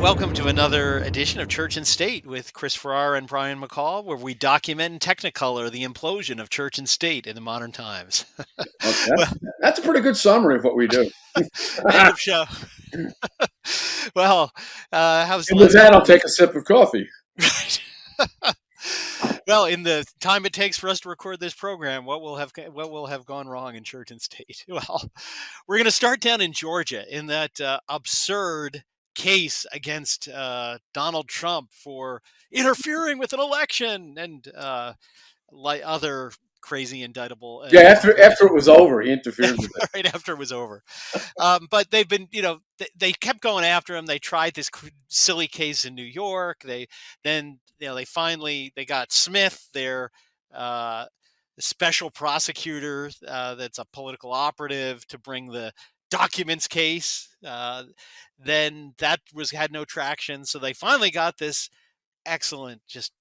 welcome to another edition of Church and State with Chris Farrar and Brian McCall, where we document in Technicolor the implosion of church and state in the modern times. Okay. Well, That's a pretty good summary of what we do. end of show. Well, how's the And with last that, couple I'll of take weeks? a sip of coffee. Right. Well, in the time it takes for us to record this program, what will have gone wrong in church and state? Well, we're going to start down in Georgia in that absurd case against Donald Trump for interfering with an election and like other crazy indictable Yeah, after allegations. it was over, he interfered with it. Right after it was over. But they've been, they kept going after him. They tried this silly case in New York. They finally they got Smith, their uh, special prosecutor, that's a political operative, to bring the documents case. Then that had no traction, so they finally got this excellent, just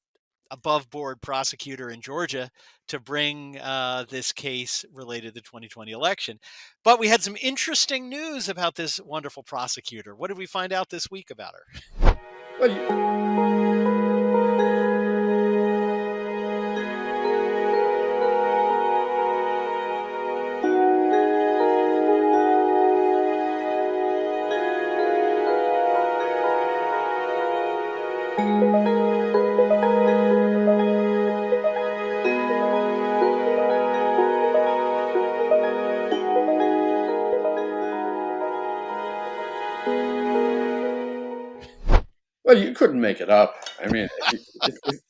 above board prosecutor in Georgia to bring this case related to the 2020 election. But we had some interesting news about this wonderful prosecutor. What did we find out this week about her? Well, you, well, you couldn't make it up. I mean, if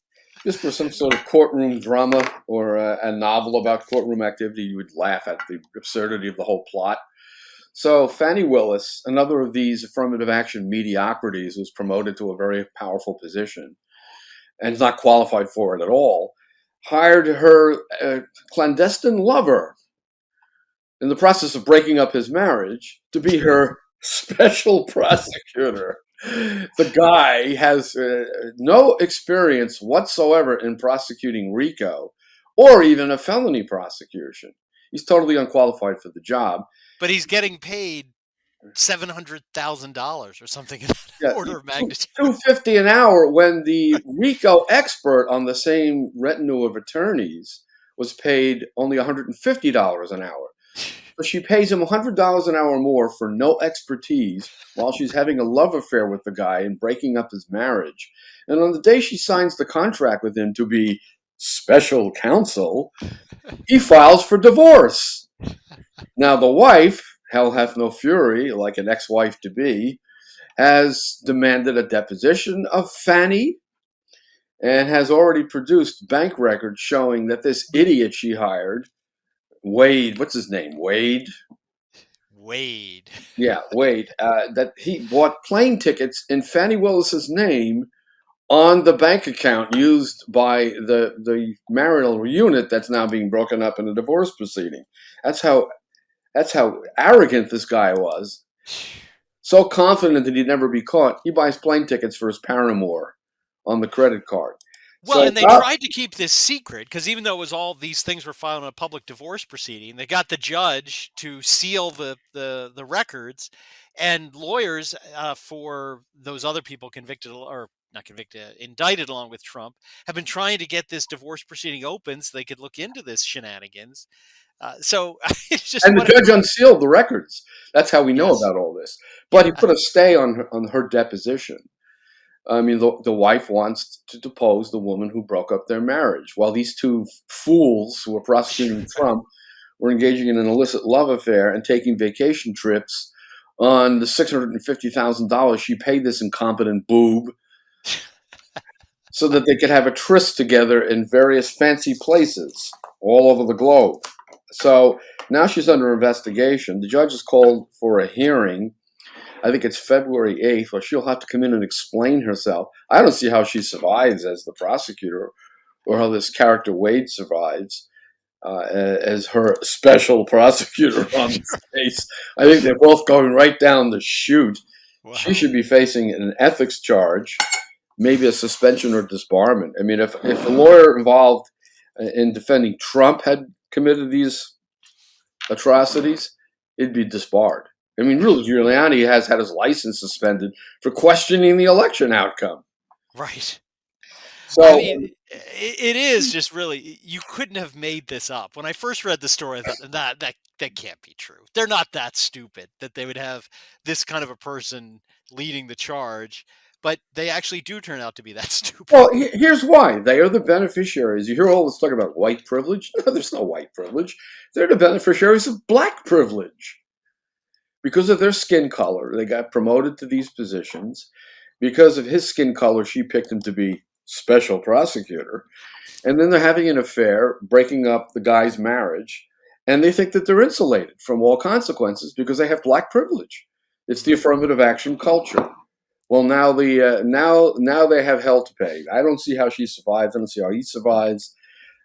this were some sort of courtroom drama or a novel about courtroom activity, you would laugh at the absurdity of the whole plot. So Fannie Willis, another of these affirmative action mediocrities, was promoted to a very powerful position and is not qualified for it at all, hired her clandestine lover in the process of breaking up his marriage to be her special prosecutor. The guy has no experience whatsoever in prosecuting RICO or even a felony prosecution. He's totally unqualified for the job. But he's getting paid $700,000 or something in that Yeah, order of magnitude. $250 an hour when the RICO expert on the same retinue of attorneys was paid only $150 an hour. So she pays him $100 an hour more for no expertise while she's having a love affair with the guy and breaking up his marriage. And on the day she signs the contract with him to be special counsel, he files for divorce. Now the wife, hell hath no fury, like an ex-wife to be, has demanded a deposition of Fannie and has already produced bank records showing that this idiot she hired, Wade, what's his name? Wade? Yeah, Wade, that he bought plane tickets in Fannie Willis's name on the bank account used by the marital unit that's now being broken up in a divorce proceeding. That's how arrogant this guy was. So confident that he'd never be caught, he buys plane tickets for his paramour on the credit card. Well, So and they tried to keep this secret because even though it was all these things were filed in a public divorce proceeding, they got the judge to seal the records, and lawyers for those other people convicted or not convicted, indicted along with Trump, have been trying to get this divorce proceeding open so they could look into this shenanigans. So it's just and the what a judge unsealed the records. That's how we know yes, about all this. But he yeah, put a stay on her deposition. I mean, the wife wants to depose the woman who broke up their marriage, while these two fools who were prosecuting Trump were engaging in an illicit love affair and taking vacation trips on the $650,000 she paid this incompetent boob so that they could have a tryst together in various fancy places all over the globe. So now she's under investigation. The judge has called for a hearing. I think it's February 8th, or she'll have to come in and explain herself. I don't see how she survives as the prosecutor or how this character Wade survives as her special prosecutor on this case. I think they're both going right down the chute. wow. She should be facing an ethics charge, maybe a suspension or disbarment. I mean, if the lawyer involved in defending Trump had committed these atrocities, it'd be disbarred. I mean, Rudy Giuliani has had his license suspended for questioning the election outcome. Right. I So, mean, it is just really, you couldn't have made this up. When I first read the story, I thought that can't be true. They're not that stupid that they would have this kind of a person leading the charge, but they actually do turn out to be that stupid. well, here's why. They are the beneficiaries. You hear all this talk about white privilege. No, there's no white privilege. They're the beneficiaries of black privilege. Because of their skin color, they got promoted to these positions. Because of his skin color, she picked him to be special prosecutor. And then they're having an affair, breaking up the guy's marriage, and they think that they're insulated from all consequences because they have black privilege. It's the Mhm. affirmative action culture. Well, now they have hell to pay. I don't see how she survives. I don't see how he survives.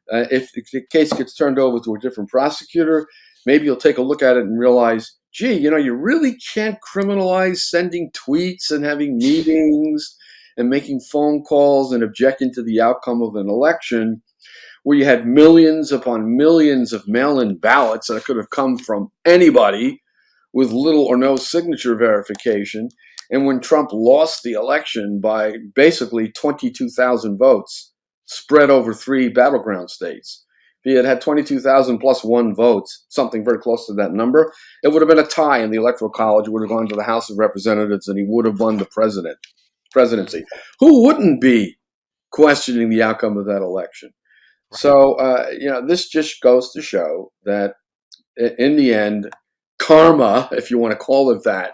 If the case gets turned over to a different prosecutor, maybe you'll take a look at it and realize, gee, you really can't criminalize sending tweets and having meetings and making phone calls and objecting to the outcome of an election where you had millions upon millions of mail-in ballots that could have come from anybody with little or no signature verification. And when Trump lost the election by basically 22,000 votes spread over 3 battleground states, if he had had 22,000 plus 1 votes, something very close to that number, it would have been a tie in the Electoral College. It would have gone to the House of Representatives and he would have won the presidency. Who wouldn't be questioning the outcome of that election? Right. So, this just goes to show that in the end, karma, if you want to call it that,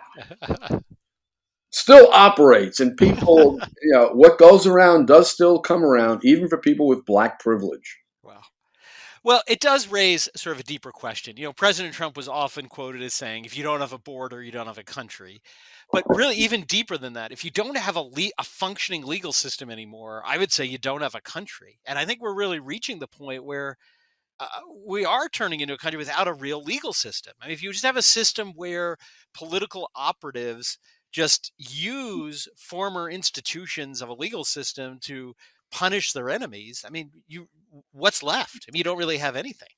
still operates. And people, what goes around does still come around, even for people with black privilege. Wow. Well, it does raise sort of a deeper question. President Trump was often quoted as saying, if you don't have a border, you don't have a country. But really, even deeper than that, if you don't have a functioning legal system anymore, I would say you don't have a country. And I think we're really reaching the point where uh, we are turning into a country without a real legal system. I mean, if you just have a system where political operatives just use former institutions of a legal system to punish their enemies, I mean, what's left? I mean, you don't really have anything.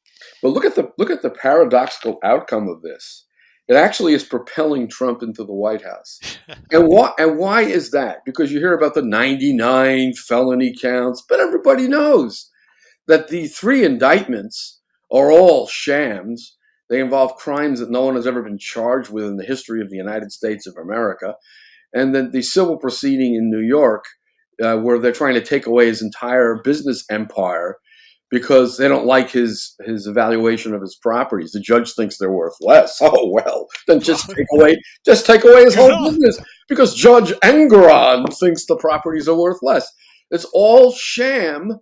But look at the paradoxical outcome of this. It actually is propelling Trump into the White House. And why is that? Because you hear about the 99 felony counts, but everybody knows that the 3 indictments are all shams. They involve crimes that no one has ever been charged with in the history of the United States of America. And then the civil proceeding in New York, where they're trying to take away his entire business empire because they don't like his evaluation of his properties. The judge thinks they're worth less. Oh well, then just take away his whole business because Judge Engoron thinks the properties are worth less. It's all sham.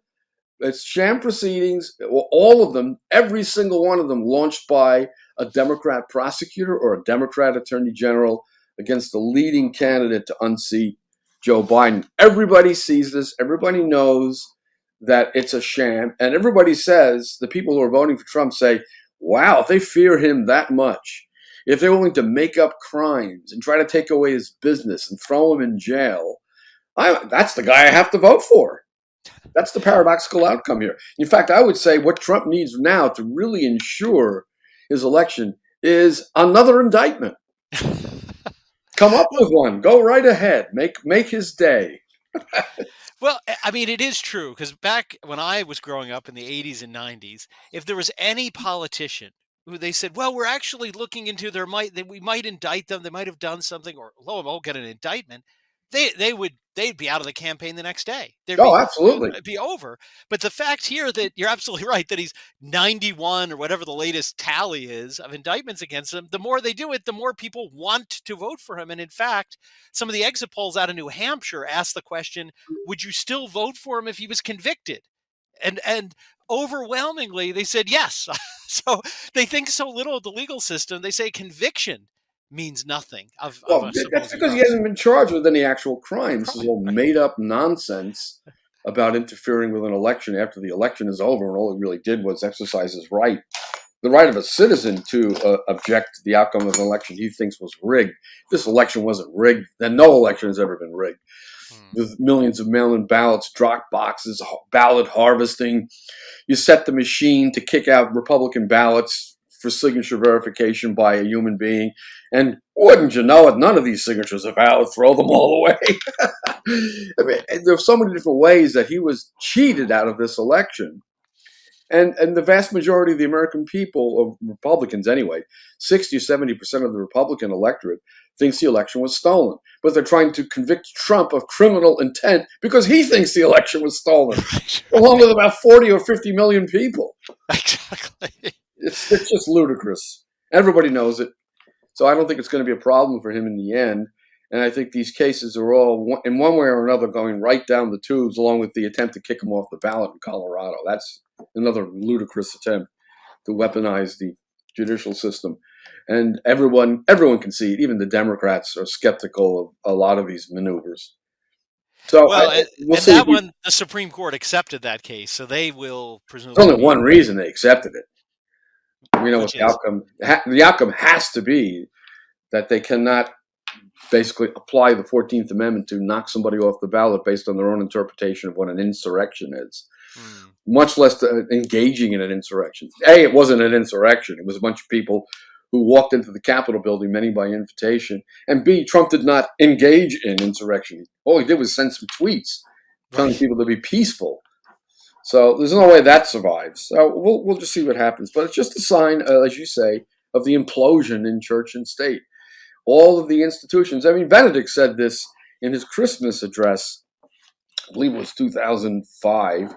It's sham proceedings, all of them, every single one of them launched by a Democrat prosecutor or a Democrat attorney general against the leading candidate to unseat Joe Biden. Everybody sees this. Everybody knows that it's a sham. And everybody says, the people who are voting for Trump say, wow, if they fear him that much, if they're willing to make up crimes and try to take away his business and throw him in jail, that's the guy I have to vote for. That's the paradoxical outcome here. In fact, I would say what Trump needs now to really ensure his election is another indictment. Come up Well, with one. Go right ahead. Make his day. well, I mean, it is true because back when I was growing up in the 80s and 90s, if there was any politician who they said, "Well, we're actually looking into that we might indict them, they might have done something," or lo and behold, get an indictment, they'd be out of the campaign the next day. There'd Oh, be absolutely. it'd be over. But the fact here that you're absolutely right that he's 91 or whatever the latest tally is of indictments against him, the more they do it, the more people want to vote for him. And in fact, some of the exit polls out of New Hampshire asked the question, would you still vote for him if he was convicted? And overwhelmingly they said yes. So they think so little of the legal system. They say conviction means nothing of Well, a that's supposed because he crime. hasn't been charged with any actual crime. This is Crime, all right? made up nonsense about interfering with an election after the election is over, and all he really did was exercise his right, the right of a citizen to object to the outcome of an election he thinks was rigged. If this election wasn't rigged, then no election has ever been rigged. Hmm. With millions of mail-in ballots, drop boxes, ballot harvesting. You set the machine to kick out Republican ballots for signature verification by a human being. And wouldn't you know it, none of these signatures are valid. Throw them all away. I mean, there's so many different ways that he was cheated out of this election. And the vast majority of the American people, or Republicans anyway, 60 or 70% of the Republican electorate thinks the election was stolen. But they're trying to convict Trump of criminal intent because he thinks the election was stolen, along with about 40 or 50 million people. Exactly. It's just ludicrous. Everybody knows it. So I don't think it's going to be a problem for him in the end. And I think these cases are all, in one way or another, going right down the tubes, along with the attempt to kick him off the ballot in Colorado. That's another ludicrous attempt to weaponize the judicial system. And everyone can see it. Even the Democrats are skeptical of a lot of these maneuvers. So Well, we'll and see. that one, the Supreme Court accepted that case, so they will There's presumably only one reason they accepted it. We know what which the is outcome. The outcome has to be that they cannot basically apply the 14th Amendment to knock somebody off the ballot based on their own interpretation of what an insurrection is, much less engaging in an insurrection. A, it wasn't an insurrection. It was a bunch of people who walked into the Capitol building, many by invitation. And B, Trump did not engage in insurrection. All he did was send some tweets telling people to be peaceful. So there's no way that survives. So we'll just see what happens. But it's just a sign, as you say, of the implosion in church and state. All of the institutions. I mean, Benedict said this in his Christmas address, I believe it was 2005,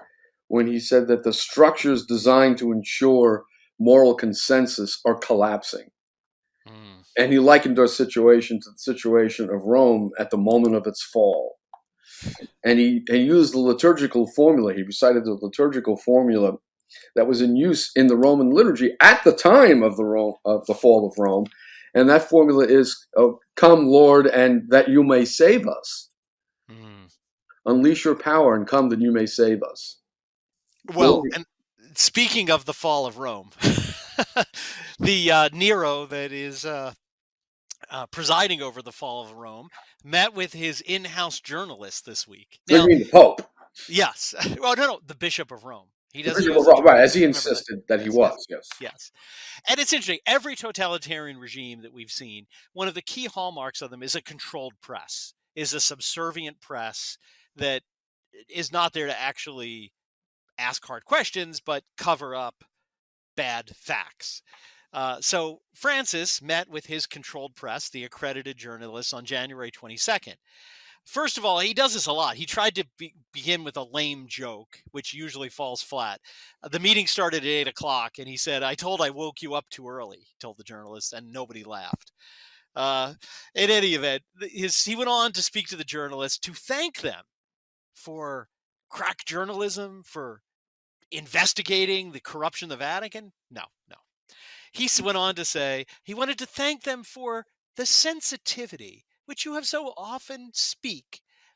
when he said that the structures designed to ensure moral consensus are collapsing. And he likened our situation to the situation of Rome at the moment of its fall. And he used the liturgical formula. He recited the liturgical formula that was in use in the Roman liturgy at the time of the fall of Rome. And that formula is, come, Lord, and that you may save us. Unleash your power and come that you may save us. well, and speaking of the fall of Rome, the Nero that is presiding over the fall of Rome met with his in-house journalist this week. Now, you mean the Pope? Yes. Well, no, the Bishop of Rome. He doesn't Bishop use of Rome, right, as that. he Remember insisted that he Yes, was, yes. And it's interesting. Every totalitarian regime that we've seen, one of the key hallmarks of them is a controlled press, is a subservient press that is not there to actually ask hard questions, but cover up bad facts. So Francis met with his controlled press, the accredited journalists, on January 22nd. First of all, he does this a lot. He tried to begin with a lame joke, which usually falls flat. The meeting started at 8 o'clock, and he said, I woke you up too early, he told the journalists, and nobody laughed. In any event, he went on to speak to the journalists to thank them for crack journalism, for investigating the corruption of the Vatican. No. He went on to say he wanted to thank them for the sensitivity which you have so often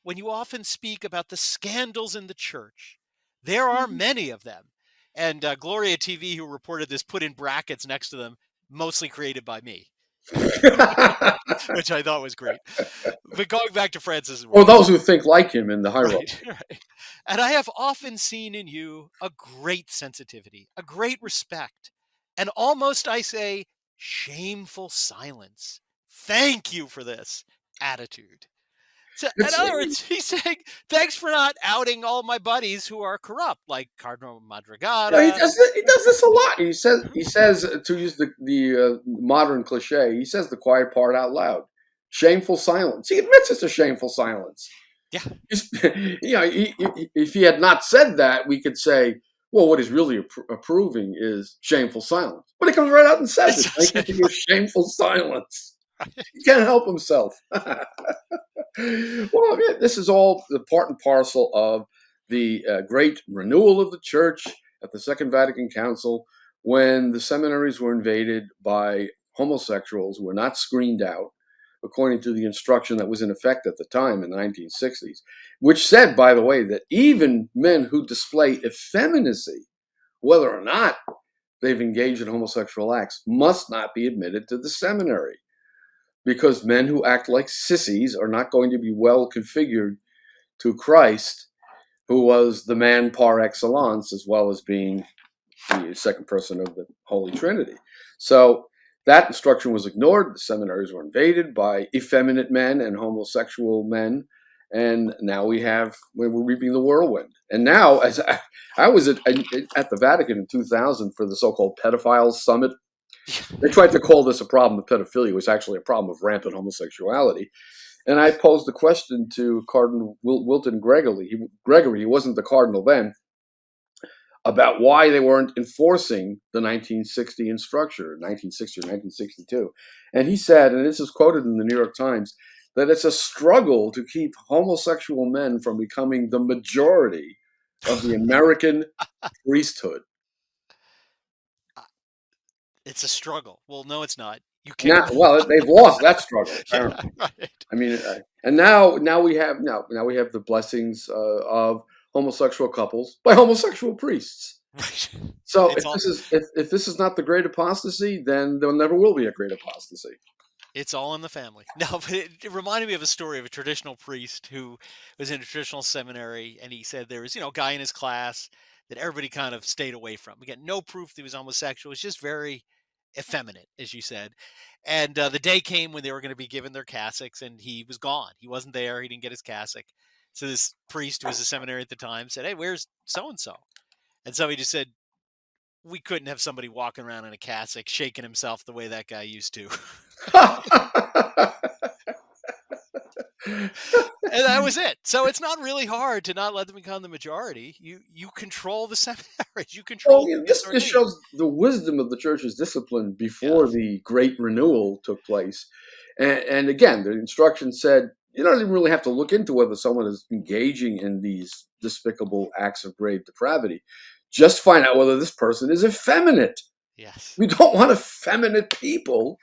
when you often speak about the scandals in the church. There are many of them. And Gloria TV, who reported this, put in brackets next to them, mostly created by me, which I thought was great. But going back to Francis' or words, those who think like him in the hierarchy. right. And I have often seen in you a great sensitivity, a great respect, and almost, I say, shameful silence. Thank you for this attitude. So, in other words, he's saying, thanks for not outing all my buddies who are corrupt, like Cardinal Yeah, Madrigada. he does this a lot. He says to use the modern cliche, he says the quiet part out loud. Shameful silence. He admits it's a shameful silence. Yeah. If he had not said that, we could say, well, what he's really approving is shameful silence. But he comes right out and says it. Thank you for your shameful silence. He can't help himself. Well, this is all the part and parcel of the great renewal of the church at the Second Vatican Council, when the seminaries were invaded by homosexuals who were not screened out, according to the instruction that was in effect at the time in the 1960s, which said, by the way, that even men who display effeminacy, whether or not they've engaged in homosexual acts, must not be admitted to the seminary, because men who act like sissies are not going to be well configured to Christ, who was the man par excellence, as well as being the second person of the Holy Trinity. So that instruction was ignored. The seminaries were invaded by effeminate men and homosexual men. And now we're reaping the whirlwind. And now, as I was at the Vatican in 2000 for the so-called pedophiles summit, they tried to call this a problem of pedophilia. It was actually a problem of rampant homosexuality. And I posed the question to Cardinal Wilton Gregory. He wasn't the cardinal then, about why they weren't enforcing the 1960 instruction, 1960 or 1962. And he said, and this is quoted in the New York Times, that it's a struggle to keep homosexual men from becoming the majority of the American priesthood. It's a struggle. Well, no, it's not. You Now, can't. well, they've lost that struggle Yeah, apparently. right. I mean, and now we have the blessings of homosexual couples by homosexual priests. Right. So It's all if this is not the great apostasy, then there never will be a great apostasy. it's all in the family. No, but it reminded me of a story of a traditional priest who was in a traditional seminary, and he said there was, a guy in his class that everybody kind of stayed away from. Again, no proof that he was homosexual. It was just very effeminate, as you said. And the day came when they were going to be given their cassocks, and he was gone. He wasn't there. He didn't get his cassock. So this priest, who was a seminary at the time, said, "Hey, where's so and so?" And so he just said, "We couldn't have somebody walking around in a cassock, shaking himself the way that guy used to." And that was it. So it's not really hard to not let them become the majority. You control the seminaries. You Well, control who gets this just ordained. shows the wisdom of the church's discipline before Yes. the great renewal took place. And again, the instruction said you don't even really have to look into whether someone is engaging in these despicable acts of grave depravity. Just find out whether this person is effeminate. Yes. We don't want effeminate people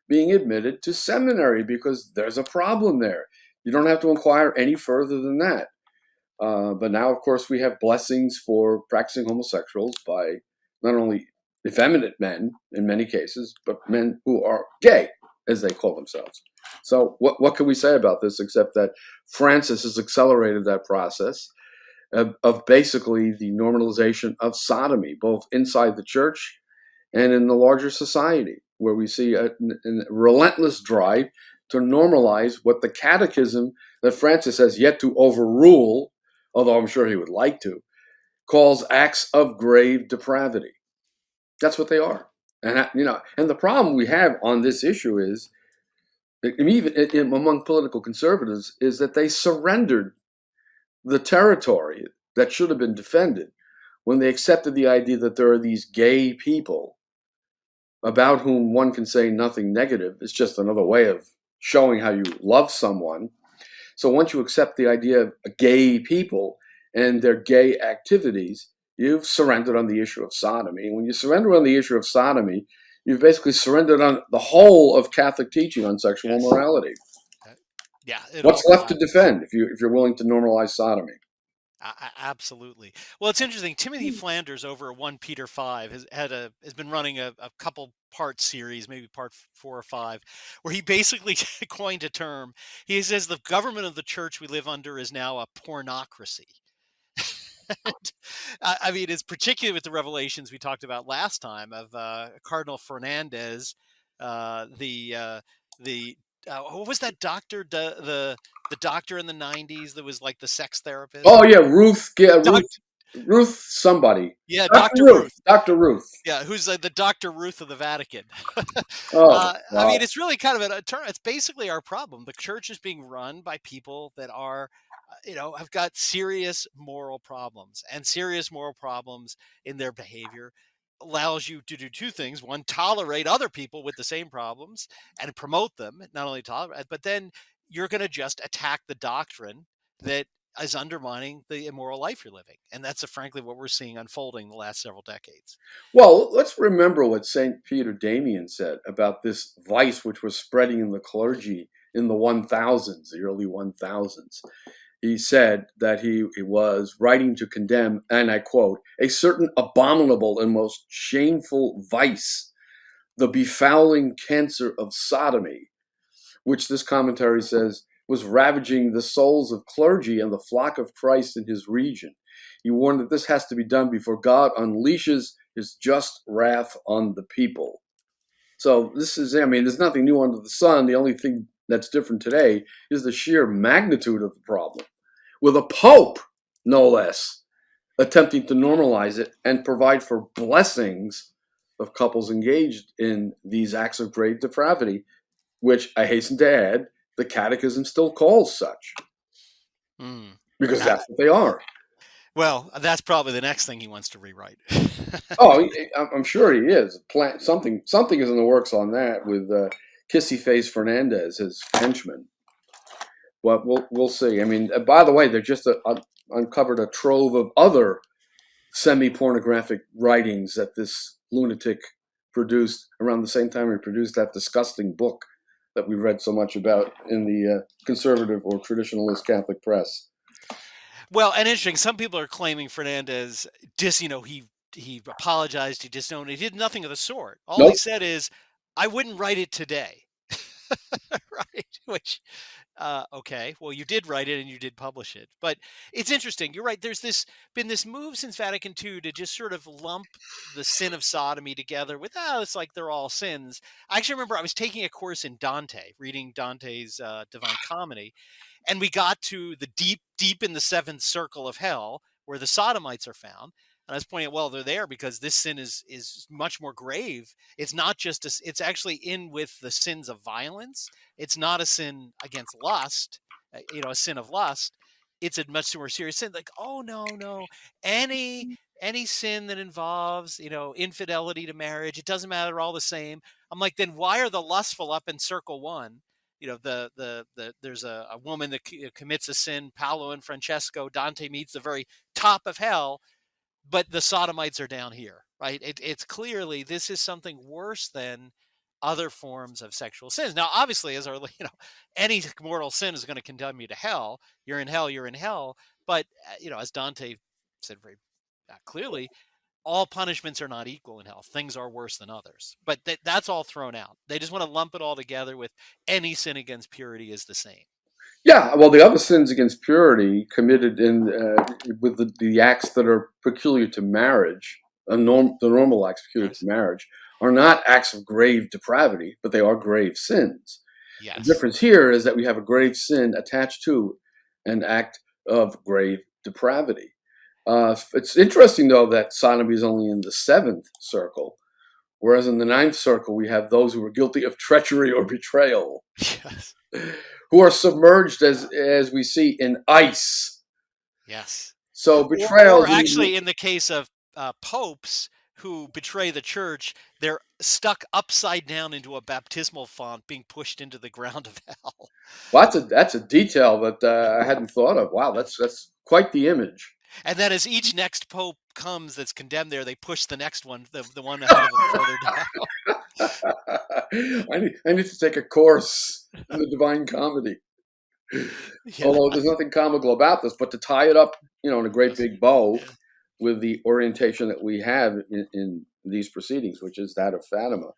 being admitted to seminary because there's a problem there. You don't have to inquire any further than that. But now, of course, we have blessings for practicing homosexuals by not only effeminate men in many cases, but men who are gay, as they call themselves. So what can we say about this except that Francis has accelerated that process of basically the normalization of sodomy, both inside the church and in the larger society, where we see a relentless drive to normalize what the catechism that Francis has yet to overrule, although I'm sure he would like to, calls acts of grave depravity. That's what they are. And the problem we have on this issue is, even among political conservatives, is that they surrendered the territory that should have been defended when they accepted the idea that there are these gay people about whom one can say nothing negative. It's just another way of showing how you love someone. So once you accept the idea of gay people and their gay activities, you've surrendered on the issue of sodomy. And when you surrender on the issue of sodomy, you've basically surrendered on the whole of Catholic teaching on sexual Yes. morality. Yeah. It all What's left to collapses. defend if you're willing to normalize sodomy? Absolutely. Well, it's interesting. Timothy Flanders over at 1 Peter 5 has been running a couple part series, maybe part 4 or 5, where he basically coined a term. He says the government of the church we live under is now a pornocracy. And, I mean, it's particularly with the revelations we talked about last time of Cardinal Fernandez, the what was that doctor, the doctor in the '90s that was like the sex therapist, Oh yeah, Ruth. Yeah, Doc, Ruth. Somebody. yeah, Dr. Doctor Ruth. Ruth. Dr. Ruth. Yeah, who's the Doctor Ruth of the Vatican. Oh I wow. mean, it's really kind of a turn. It's basically our problem. The church is being run by people that are, have got serious moral problems, and serious moral problems in their behavior allows you to do two things: one, tolerate other people with the same problems and promote them, not only tolerate, but then you're going to just attack the doctrine that is undermining the immoral life you're living, and that's frankly what we're seeing unfolding the last several decades. Well, let's remember what St. Peter Damian said about this vice which was spreading in the clergy in the 1000s, the early 1000s. He said that he was writing to condemn, and I quote, a certain abominable and most shameful vice, the befouling cancer of sodomy, which this commentary says was ravaging the souls of clergy and the flock of Christ in his region. He warned that this has to be done before God unleashes is just wrath on the people. So this is, I mean, there's nothing new under the sun. The only thing that's different today is the sheer magnitude of the problem, with a pope, no less, attempting to normalize it and provide for blessings of couples engaged in these acts of grave depravity, which I hasten to add, the Catechism still calls such, Mm. because Uh, that's what they are. well, that's probably the next thing he wants to rewrite. Oh, I'm sure he is. Something is in the works on that with Kissy Face Fernandez, his henchman. But we'll see. I mean, by the way, they just uncovered a trove of other semi-pornographic writings that this lunatic produced around the same time he produced that disgusting book that we read so much about in the conservative or traditionalist Catholic press. Well, and interesting. Some people are claiming Fernandez he apologized, he disowned, he did nothing of the sort. All he Nope. said is, "I wouldn't write it today." Right? Which, okay, well, you did write it and you did publish it, but it's interesting. You're right. There's been this move since Vatican II to just sort of lump the sin of sodomy together with, it's like they're all sins. I actually remember I was taking a course in Dante, reading Dante's Divine Comedy, and we got to the deep in the seventh circle of hell where the sodomites are found. And I was pointing out, well, they're there because this sin is much more grave. It's not just it's actually in with the sins of violence. It's not a sin against lust, a sin of lust. It's a much more serious sin. Like, oh, no, any any sin that involves infidelity to marriage, it doesn't matter, they're all the same. I'm like, then why are the lustful up in circle one? There's a woman that commits a sin, Paolo and Francesco. Dante meets the very top of hell, but the sodomites are down here, right? It's clearly, this is something worse than other forms of sexual sins. Now, obviously, as any mortal sin is going to condemn you to hell. You're in hell. You're in hell. But as Dante said very clearly, all punishments are not equal in hell. Things are worse than others. But that's all thrown out. They just want to lump it all together with any sin against purity is the same. Yeah, well, the other sins against purity committed in with the acts that are peculiar to marriage, the normal acts peculiar to Yes. marriage, are not acts of grave depravity, but they are grave sins. The Yes. difference here is that we have a grave sin attached to an act of grave depravity. It's interesting, though, that sodomy is only in the seventh circle, whereas in the ninth circle we have those who are guilty of treachery or betrayal, Yes. who are submerged, as we see, in ice. Yes. So Or betrayal. actually, in the case of popes who betray the church, they're stuck upside down into a baptismal font, being pushed into the ground of hell. Well, that's a detail that I hadn't thought of. Wow, that's quite the image. And then as each next pope comes that's condemned there, they push the next one, the one ahead of them, further down. I need to take a course in the Divine Comedy. Yeah. Although there's nothing comical about this, but to tie it up, in a great Yes. big bow Yeah. with the orientation that we have in these proceedings, which is that of Fatima,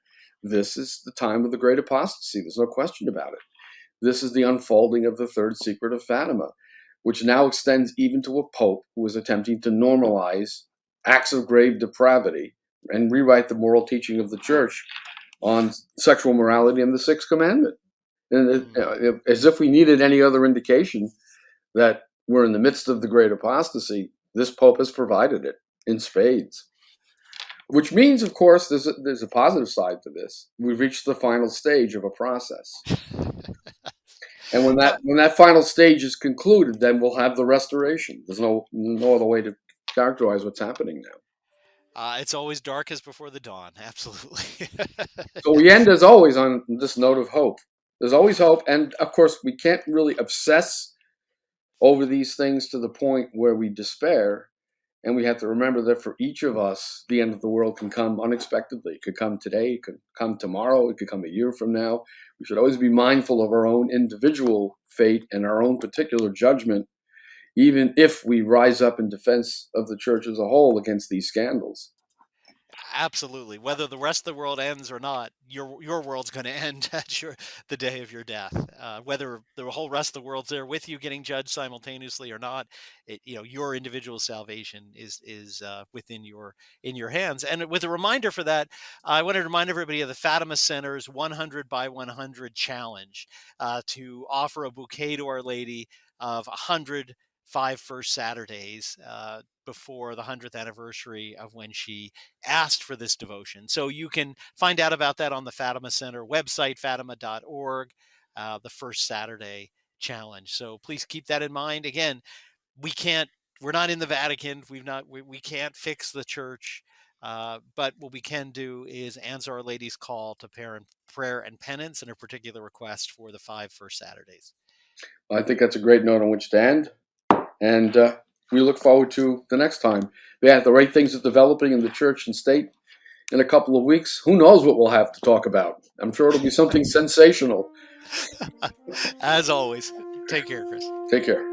this is the time of the great apostasy. There's no question about it. This is the unfolding of the third secret of Fatima, which now extends even to a pope who is attempting to normalize acts of grave depravity and rewrite the moral teaching of the church on sexual morality and the sixth commandment. And Mm. as if we needed any other indication that we're in the midst of the great apostasy, this pope has provided it in spades. Which means, of course, there's a positive side to this. We've reached the final stage of a process. And when Well, that final stage is concluded, then we'll have the restoration. There's no other way to characterize what's happening now. it's always darkest before the dawn. Absolutely. So we end, as always, on this note of hope. There's always hope, and of course, we can't really obsess over these things to the point where we despair. And we have to remember that for each of us, the end of the world can come unexpectedly. It could come today, it could come tomorrow, it could come a year from now. We should always be mindful of our own individual fate and our own particular judgment, even if we rise up in defense of the church as a whole against these scandals. Absolutely. Whether the rest of the world ends or not, your world's going to end at the day of your death. Whether the whole rest of the world's there with you, getting judged simultaneously or not, your individual salvation is within your hands. And with a reminder for that, I want to remind everybody of the Fatima Center's 100 by 100 challenge, to offer a bouquet to Our Lady of 100 first Saturdays, before the 100th anniversary of when she asked for this devotion. So you can find out about that on the Fatima Center website, fatima.org, the first Saturday challenge. So please keep that in mind. Again, we're not in the Vatican. We can't fix the church. But what we can do is answer Our Lady's call to prayer and penance, and a particular request for the first Saturdays. I think that's a great note on which to end. And we look forward to the next time. Yeah, the right things are developing in the church and state in a couple of weeks. Who knows what we'll have to talk about? I'm sure it'll be something sensational. As always, take care, Chris. Take care.